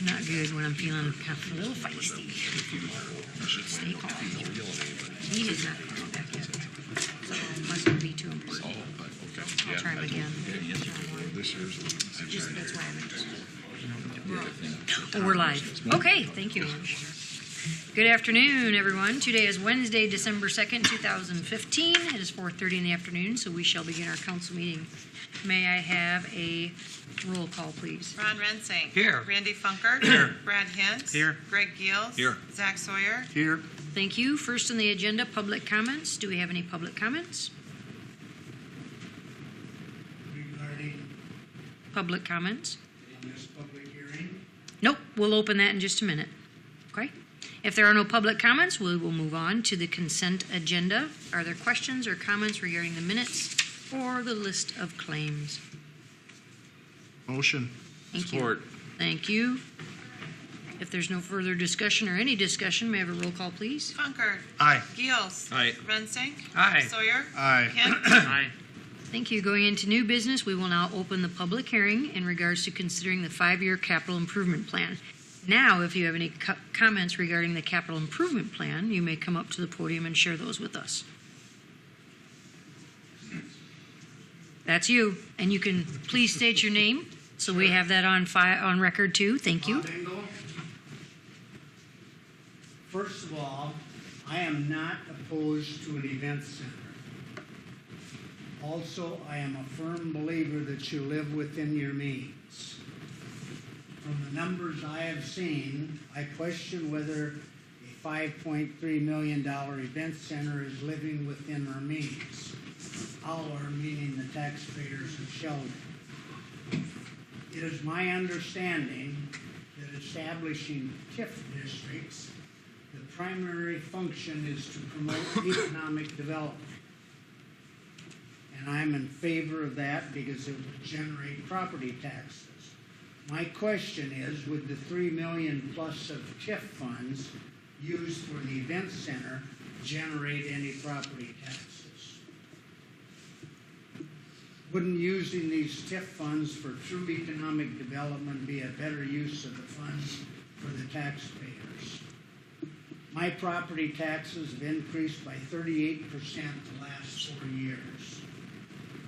Not good when I'm feeling a little feisty. Stay calm. He is not coming back yet. So it mustn't be too important. I'll try him again. Just, that's why we're live. Okay, thank you. Good afternoon, everyone. Today is Wednesday, December 2nd, 2015. It is 4:30 in the afternoon, so we shall begin our council meeting. May I have a roll call, please? Ron Rensing. Here. Randy Funkert. Here. Brad Hintz. Here. Greg Giels. Here. Zach Sawyer. Here. Thank you. First on the agenda, public comments. Do we have any public comments? Regarding Public comments? this public hearing, Nope, we'll open that in just a minute. Okay? If there are no public comments, we will move on to the consent agenda. Are there questions or comments regarding the minutes or the list of claims? Motion. Thank Support. you. Thank you. If there's no further discussion or any discussion, may I have a roll call, please? Funkert. Aye. Giels. Aye. Rensing. Aye. Sawyer. Aye. Hintz. Aye. Thank you. Going into new business, we will now open the public hearing in regards to considering the 5-year capital improvement plan. Now, if you have any comments regarding the capital improvement plan, you may come up to the podium and share those with us. That's you. And you can please state your name so we have that on record too. Thank you. Bingo. First of all, I am not opposed to an event center. Also, I am a firm believer that you live within your means. From the numbers I have seen, I question whether a $5.3 million event center is living within our means. Our, meaning the taxpayers of Sheldon. It is my understanding that establishing TIF districts, the primary function is to promote economic development. And I'm in favor of that because it would generate property taxes. My question is, would the $3 million plus of TIF funds used for the event center generate any property taxes? Wouldn't using these TIF funds for true economic development be a better use of the funds for the taxpayers? My property taxes have increased by 38% the last 4 years.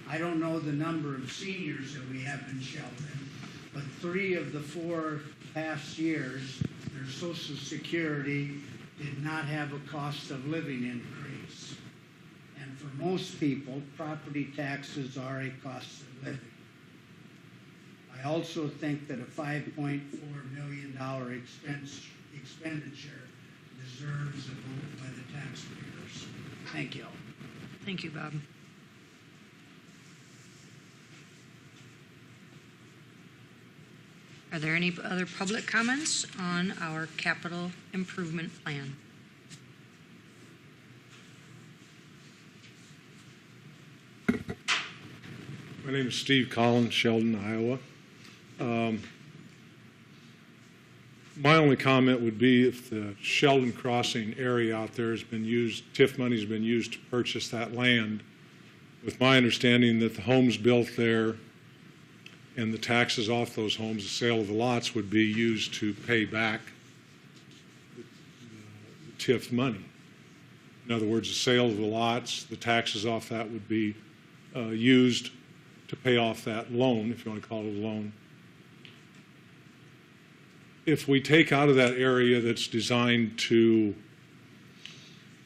I don't know the number of seniors that we have in Sheldon, but 3 of the 4 past years, their Social Security did not have a cost of living increase. And for most people, property taxes are a cost of living. I also think that a $5.4 million expenditure deserves a vote by the taxpayers. Thank you. Thank you, Bob. Are there any other public comments on our capital improvement plan? My name is Steve Collins, Sheldon, Iowa. My only comment would be if the Sheldon Crossing area out there has been used, TIF money has been used to purchase that land, with my understanding that the homes built there and the taxes off those homes, the sale of the lots, would be used to pay back the TIF money. In other words, the sale of the lots, the taxes off that would be used to pay off that loan, if you want to call it a loan. If we take out of that area that's designed to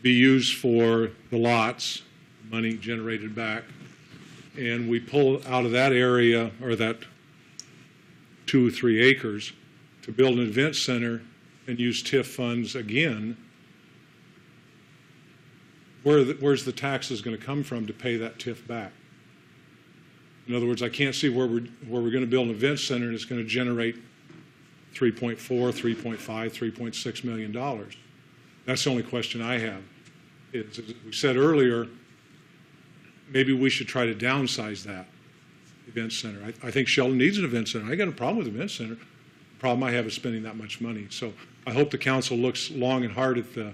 be used for the lots, money generated back, and we pull out of that area, or that 2 or 3 acres, to build an event center and use TIF funds again, where's the taxes going to come from to pay that TIF back? In other words, I can't see where we're going to build an event center and it's going to generate $3.4, $3.5, $3.6 million. That's the only question I have. As we said earlier, maybe we should try to downsize that event center. I think Sheldon needs an event center. I got a problem with the event center. The problem I have is spending that much money. So I hope the council looks long and hard at the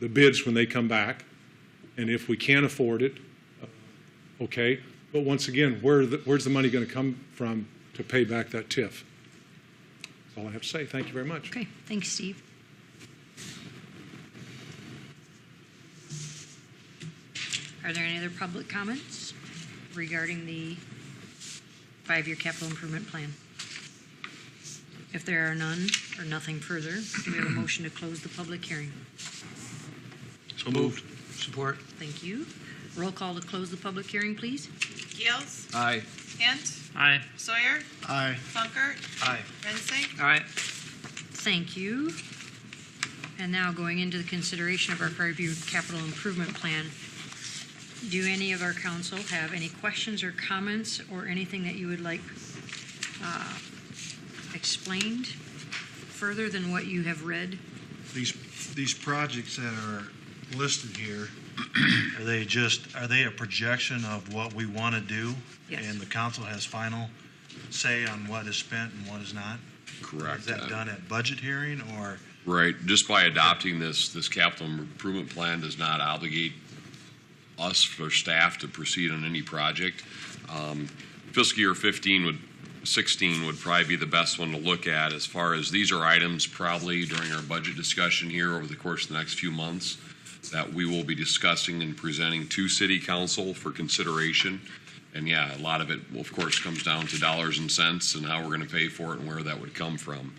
bids when they come back, and if we can't afford it, okay. But once again, where's the money going to come from to pay back that TIF? That's all I have to say. Thank you very much. Okay, thanks, Steve. Are there any other public comments regarding the 5-year capital improvement plan? If there are none or nothing further, do we have a motion to close the public hearing? So moved. Support. Thank you. Roll call to close the public hearing, please. Gales. Aye. Hint. Aye. Sawyer. Aye. Funkert. Aye. Rensing. Aye. Thank you. And now going into the consideration of our 5-year capital improvement plan. Do any of our council have any questions or comments or anything that you would like explained further than what you have read? These projects that are listed here, are they a projection of what we want to do? Yes. And the council has final say on what is spent and what is not? Correct. Is that done at budget hearing or? Right. Just by adopting this capital improvement plan does not obligate us for staff to proceed on any project. Fiscal year 16 would probably be the best one to look at as far as these are items probably during our budget discussion here over the course of the next few months that we will be discussing and presenting to City Council for consideration. And yeah, a lot of it, of course, comes down to dollars and cents and how we're going to pay for it and where that would come from.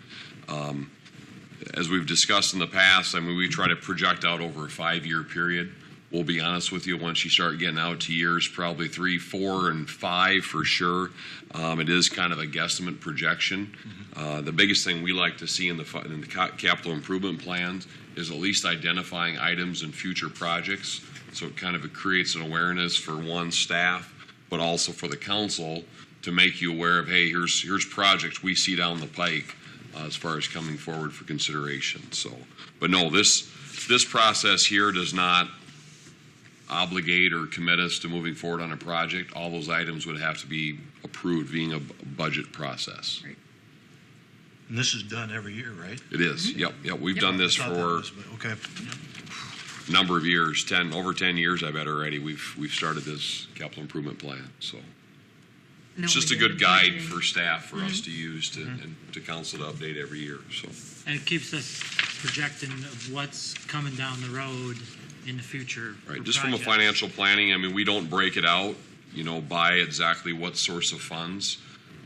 As we've discussed in the past, I mean, we try to project out over a 5-year period. We'll be honest with you, once you start getting out to years, probably 3, 4, and 5 for sure, it is kind of a guesstimate projection. The biggest thing we like to see in the capital improvement plans is at least identifying items and future projects. So it kind of creates an awareness for one, staff, but also for the council to make you aware of, hey, here's projects we see down the pike as far as coming forward for consideration. So, but no, this process here does not obligate or commit us to moving forward on a project. All those items would have to be approved, being a budget process. Right. And this is done every year, right? It is. Yep. We've Yep. done this I thought that for was- Okay. a number of years, over 10 years, I bet already. We've started this capital improvement plan. So it's just a good guide for staff for us to use and to council to update every year. So. And it keeps us projecting of what's coming down the road in the future. Right, for just from a projects. financial planning, I mean, we don't break it out, by exactly what source of funds,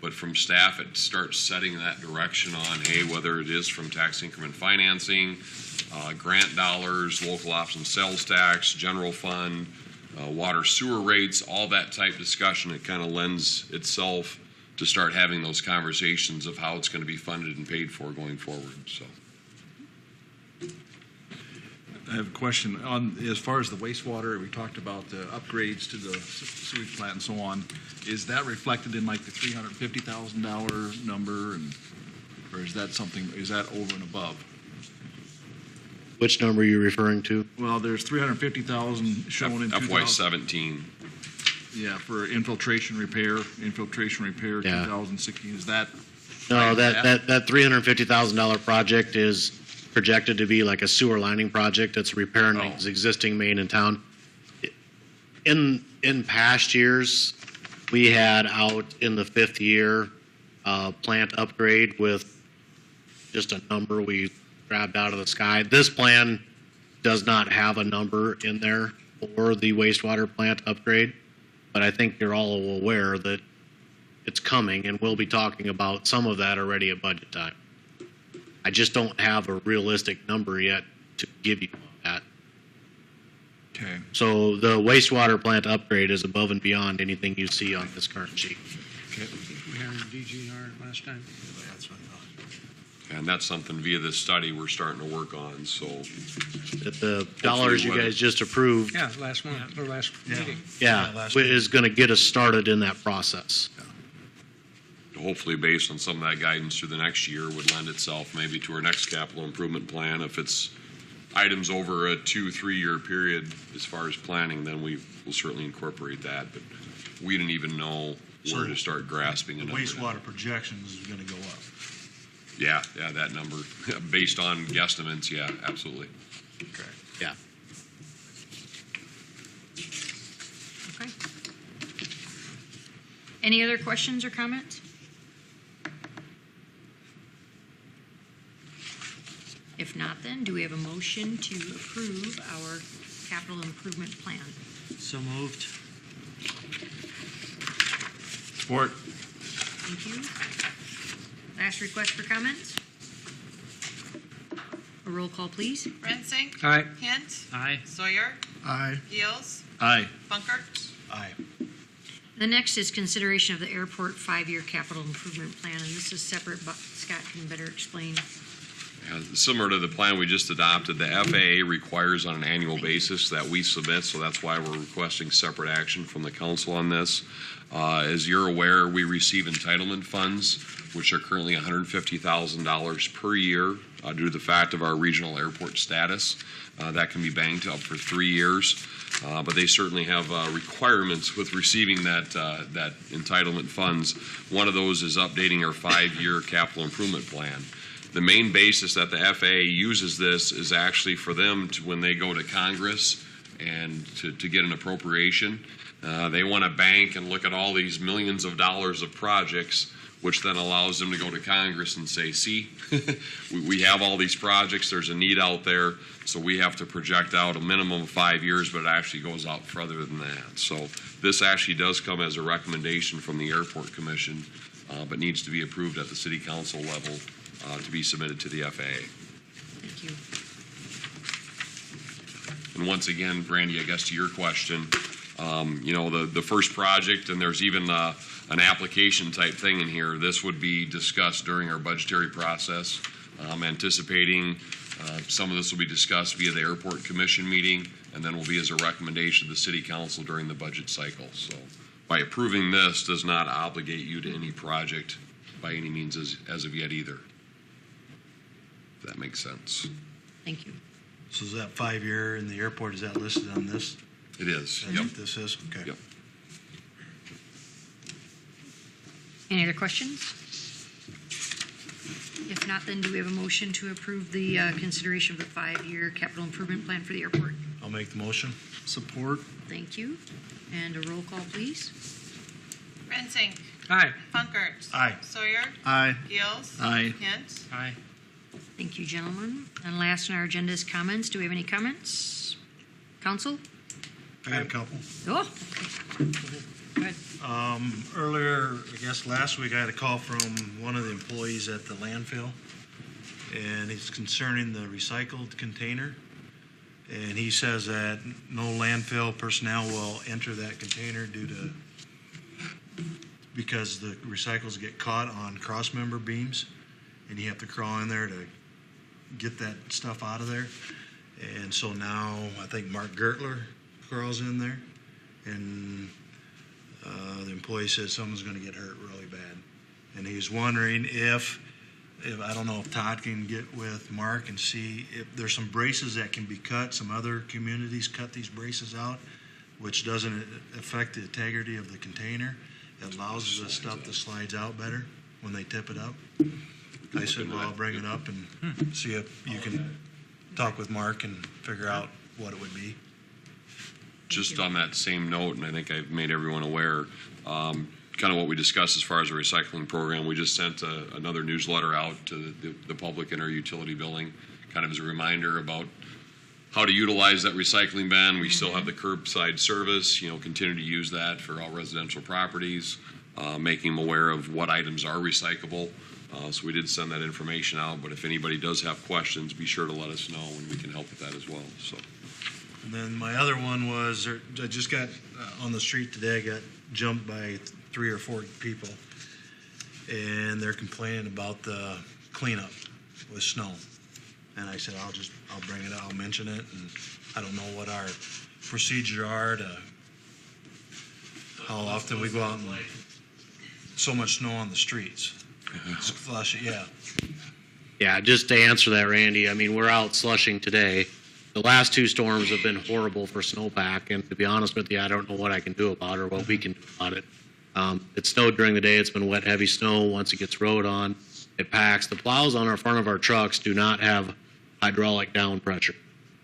but from staff, it starts setting that direction on, hey, whether it is from tax increment financing, grant dollars, local option sales tax, general fund, water sewer rates, all that type discussion, it kind of lends itself to start having those conversations of how it's going to be funded and paid for going forward, so. I have a question on, as far as the wastewater, we talked about the upgrades to the sewage plant and so on. Is that reflected in like the $350,000 number, or is that over and above? Which number are you referring to? Well, there's 350,000 shown in FY17. Yeah, for infiltration repair, Yeah. 2016. Is that? No, that $350,000 project is projected to be like a sewer lining project. It's repairing the existing main in town. In past years, we had out in the 5th year plant upgrade with just a number we grabbed out of the sky. This plan does not have a number in there for the wastewater plant upgrade, but I think you're all aware that it's coming, and we'll be talking about some of that already at budget time. I just don't have a realistic number yet to give you on that. Okay. So the wastewater plant upgrade is above and beyond anything you see on this current sheet. Okay. We hired DGR last time. That's what I thought. And that's something via this study we're starting to work on, so. The dollars you guys just approved, Yeah, last month, or last meeting. yeah, is going to get us started in that process. Hopefully, based on some of that guidance through the next year, would lend itself maybe to our next capital improvement plan. If it's items over a 2-3 year period as far as planning, then we will certainly incorporate that. But we didn't even know where to start grasping a number. Wastewater projections is going to go up. Yeah, that number. Based on guesstimates, yeah, absolutely. Okay. Yeah. Okay. Any other questions or comments? If not, then do we have a motion to approve our capital improvement plan? So moved. Support. Thank you. Last request for comments? A roll call, please. Rensing. Aye. Hint. Aye. Sawyer. Aye. Gills. Aye. Funkert. Aye. The next is consideration of the airport 5-year capital improvement plan, and this is separate, but Scott can better explain. Similar to the plan we just adopted, the FAA requires on an annual basis that we submit, so that's why we're requesting separate action from the council on this. As you're aware, we receive entitlement funds, which are currently $150,000 per year due to the fact of our regional airport status. That can be banked up for 3 years, but they certainly have requirements with receiving that entitlement funds. One of those is updating our 5-year capital improvement plan. The main basis that the FAA uses this is actually for them to, when they go to Congress and to get an appropriation, they want to bank and look at all these millions of dollars of projects, which then allows them to go to Congress and say, see, we have all these projects, there's a need out there, so we have to project out a minimum of 5 years, but it actually goes out further than that. So this actually does come as a recommendation from the Airport Commission, but needs to be approved at the City Council level to be submitted to the FAA. Thank you. And once again, Brandy, I guess to your question, the first project, and there's even an application type thing in here, this would be discussed during our budgetary process. I'm anticipating some of this will be discussed via the Airport Commission meeting, and then will be as a recommendation to the City Council during the budget cycle. So by approving this does not obligate you to any project by any means as of yet either. If that makes sense. Thank you. So is that 5-year in the airport, is that listed on this? It is. That's what this is? Okay. Yep. Any other questions? If not, then do we have a motion to approve the consideration of the 5-year capital improvement plan for the airport? I'll make the motion. Support. Thank you. And a roll call, please. Rensing. Aye. Funkert. Aye. Sawyer. Aye. Gills. Aye. Hint. Aye. Thank you, gentlemen. And last on our agenda is comments. Do we have any comments? Council? I got a couple. Oh, okay. Go ahead. Earlier, I guess last week, I had a call from one of the employees at the landfill, and it's concerning the recycled container. And he says that no landfill personnel will enter that container because the recycles get caught on cross-member beams, and you have to crawl in there to get that stuff out of there. And so now I think Mark Gertler crawls in there, and the employee says someone's going to get hurt really bad. And he's wondering if I don't know if Todd can get with Mark and see if there's some braces that can be cut. Some other communities cut these braces out, which doesn't affect the integrity of the container. It allows the stuff to slide out better when they tip it up. I said, well, I'll bring it up and see if you can talk with Mark and figure out what it would be. Just on that same note, and I think I've made everyone aware, kind of what we discussed as far as the recycling program, we just sent another newsletter out to the public in our utility billing, kind of as a reminder about how to utilize that recycling bin. We still have the curbside service, continue to use that for all residential properties, making them aware of what items are recyclable. So we did send that information out, but if anybody does have questions, be sure to let us know and we can help with that as well. So. And then my other one was, I just got on the street today, I got jumped by 3 or 4 people, and they're complaining about the cleanup with snow. And I said, I'll bring it up, I'll mention it, and I don't know what our procedures are to how often we go out and so much snow on the streets. Flush it, yeah. Yeah, just to answer that, Randy, I mean, we're out slushing today. The last 2 storms have been horrible for snowpack, and to be honest with you, I don't know what I can do about it or what we can do about it. It snowed during the day. It's been wet, heavy snow. Once it gets rode on, it packs. The plows on our front of our trucks do not have hydraulic down pressure.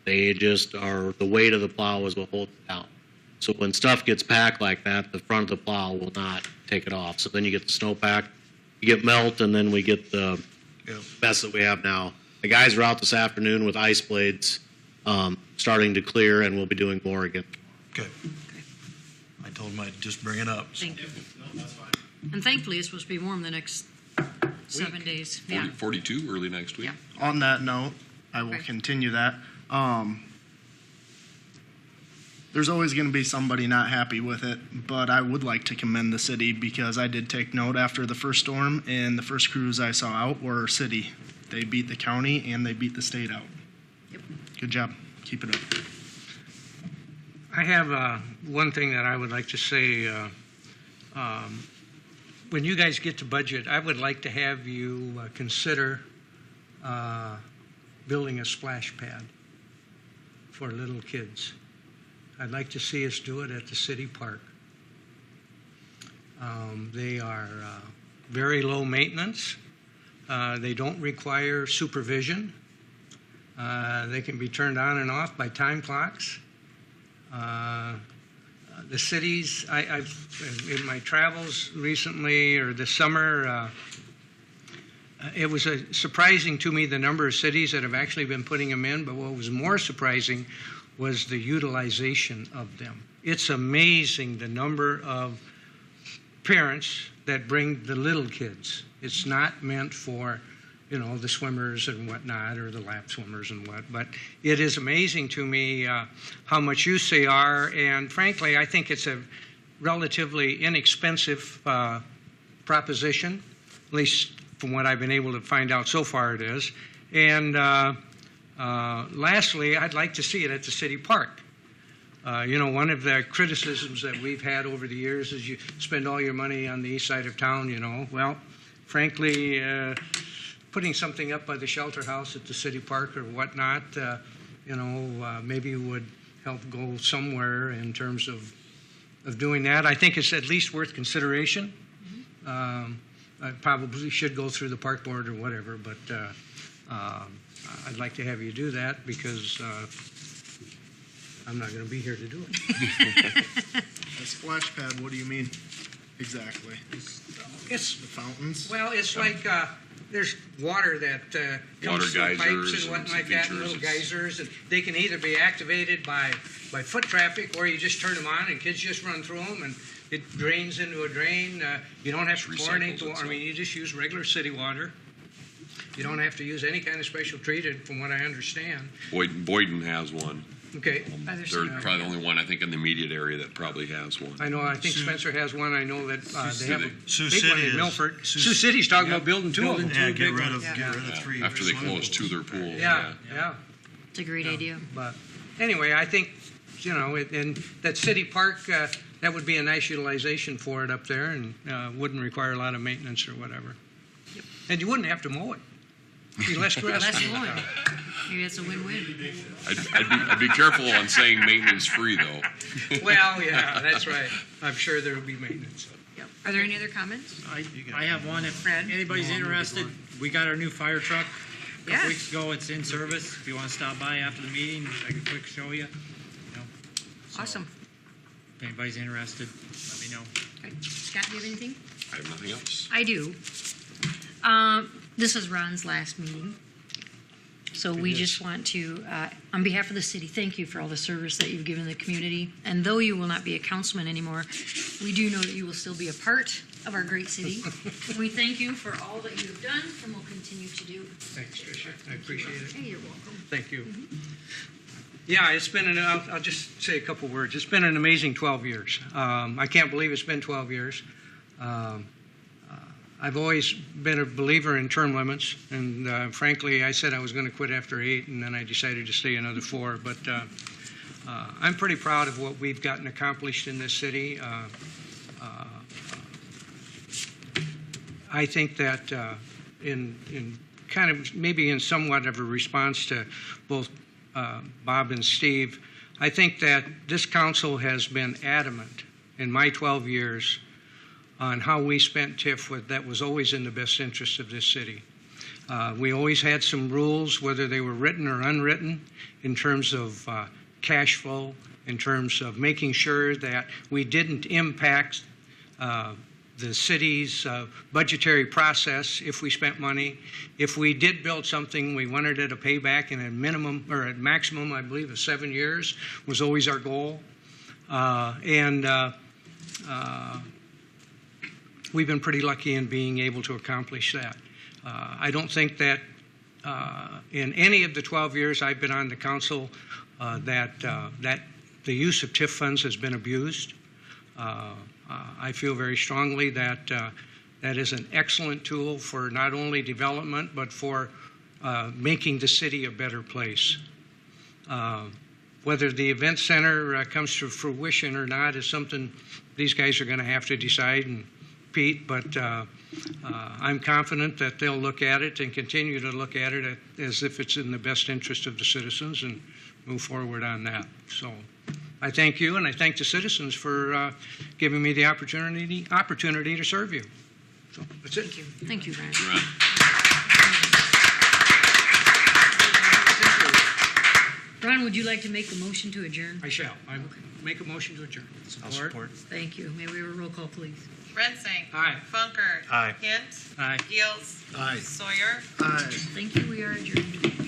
They just are, the weight of the plow is what holds it down. So when stuff gets packed like that, the front of the plow will not take it off. So then you get the snowpack, you get melt, and then we get the mess that we have now. The guys are out this afternoon with ice blades, starting to clear, and we'll be doing more again. Okay. I told him I'd just bring it up. Thank you. And thankfully, it's supposed to be warm the next 7 days. Yeah. 42 early next week. Yeah. On that note, I will Okay. continue that. There's always going to be somebody not happy with it, but I would like to commend the city because I did take note after the first storm, and the first crews I saw out were city. They beat the county and they beat the state out. Yep. Good job. Keep it up. I have one thing that I would like to say. When you guys get to budget, I would like to have you consider building a splash pad for little kids. I'd like to see us do it at the city park. They are very low maintenance. They don't require supervision. They can be turned on and off by time clocks. The cities, I've in my travels recently or this summer, it was surprising to me the number of cities that have actually been putting them in, but what was more surprising was the utilization of them. It's amazing the number of parents that bring the little kids. It's not meant for, the swimmers and whatnot, or the lap swimmers and what, but it is amazing to me how much use they are, and frankly, I think it's a relatively inexpensive proposition, at least from what I've been able to find out so far it is. And lastly, I'd like to see it at the city park. One of the criticisms that we've had over the years is you spend all your money on the east side of town, Well, frankly, putting something up by the shelter house at the city park or whatnot, maybe would help go somewhere in terms of doing that. I think it's at least worth consideration. I probably should go through the park board or whatever, but I'd like to have you do that because I'm not going to be here to do it. A splash pad, what do you mean exactly? It's The fountains? Well, it's like there's water that comes Water through geysers pipes and and whatnot like that, and little features. geysers, and they can either be activated by foot traffic, or you just turn them on and kids just run through them, and it drains into a drain. You don't have to Just chlorinate the recycles water. I mean, you just use regular city water. You don't have to use any kind of special treated, from what I understand. Boyden has one. Okay. Other They're city. probably the only one, I think, in the immediate area that probably has one. I think Spencer has one. I know that they have a Sioux big one City in is- Milford. Sioux- Sioux City's talking about building two of them. Yeah, two get big rid ones. of Yeah, 3 after they swimming close pools. to their pool. Yeah. It's a great idea. But anyway, I think, and that city park, that would be a nice utilization for it up there, and wouldn't require a lot of maintenance or whatever. And you wouldn't have to mow it. Be less grass. Less mowing. Maybe that's a win-win. I'd be careful on saying maintenance free, though. Well, yeah, that's right. I'm sure there will be maintenance. Yep. Are there any other comments? I have one. If Fred? anybody's interested, we got our new fire truck. A Yeah. couple weeks ago, it's in service. If you want to stop by after the meeting, I can quick show you. So, Awesome. If anybody's interested, let me know. Okay. Scott, do you have anything? I have nothing else. I do. This is Ron's last meeting. So we just want to, on behalf of the city, thank you for all the service that you've given the community. And though you will not be a councilman anymore, we do know that you will still be a part of our great city. We thank you for all that you've done and will continue to do. Thanks, Tricia. I appreciate it. Hey, you're welcome. Thank you. Yeah, it's been I'll just say a couple words. It's been an amazing 12 years. I can't believe it's been 12 years. I've always been a believer in term limits, and frankly, I said I was going to quit after 8, and then I decided to stay another 4. But I'm pretty proud of what we've gotten accomplished in this city. I think that in kind of maybe in somewhat of a response to both Bob and Steve, I think that this council has been adamant in my 12 years on how we spent TIF that was always in the best interest of this city. We always had some rules, whether they were written or unwritten, in terms of cash flow, in terms of making sure that we didn't impact the city's budgetary process if we spent money. If we did build something, we wanted it to pay back in a minimum or at maximum, I believe, of 7 years was always our goal. We've been pretty lucky in being able to accomplish that. I don't think that in any of the 12 years I've been on the council that the use of TIF funds has been abused. I feel very strongly that that is an excellent tool for not only development but for making the city a better place. Whether the event center comes to fruition or not is something these guys are going to have to decide, and Pete, but I'm confident that they'll look at it and continue to look at it as if it's in the best interest of the citizens and move forward on that. So I thank you, and I thank the citizens for giving me the opportunity to serve you. So that's it. Thank you. Thank you, Ron. Ron. Ron, would you like to make the motion to adjourn? I shall. I make a motion to adjourn. I'll support. Thank you. May we have a roll call, please? Rensing. Aye. Funkert. Aye. Hint. Aye. Gills. Aye. Sawyer. Aye. Thank you. We are adjourned.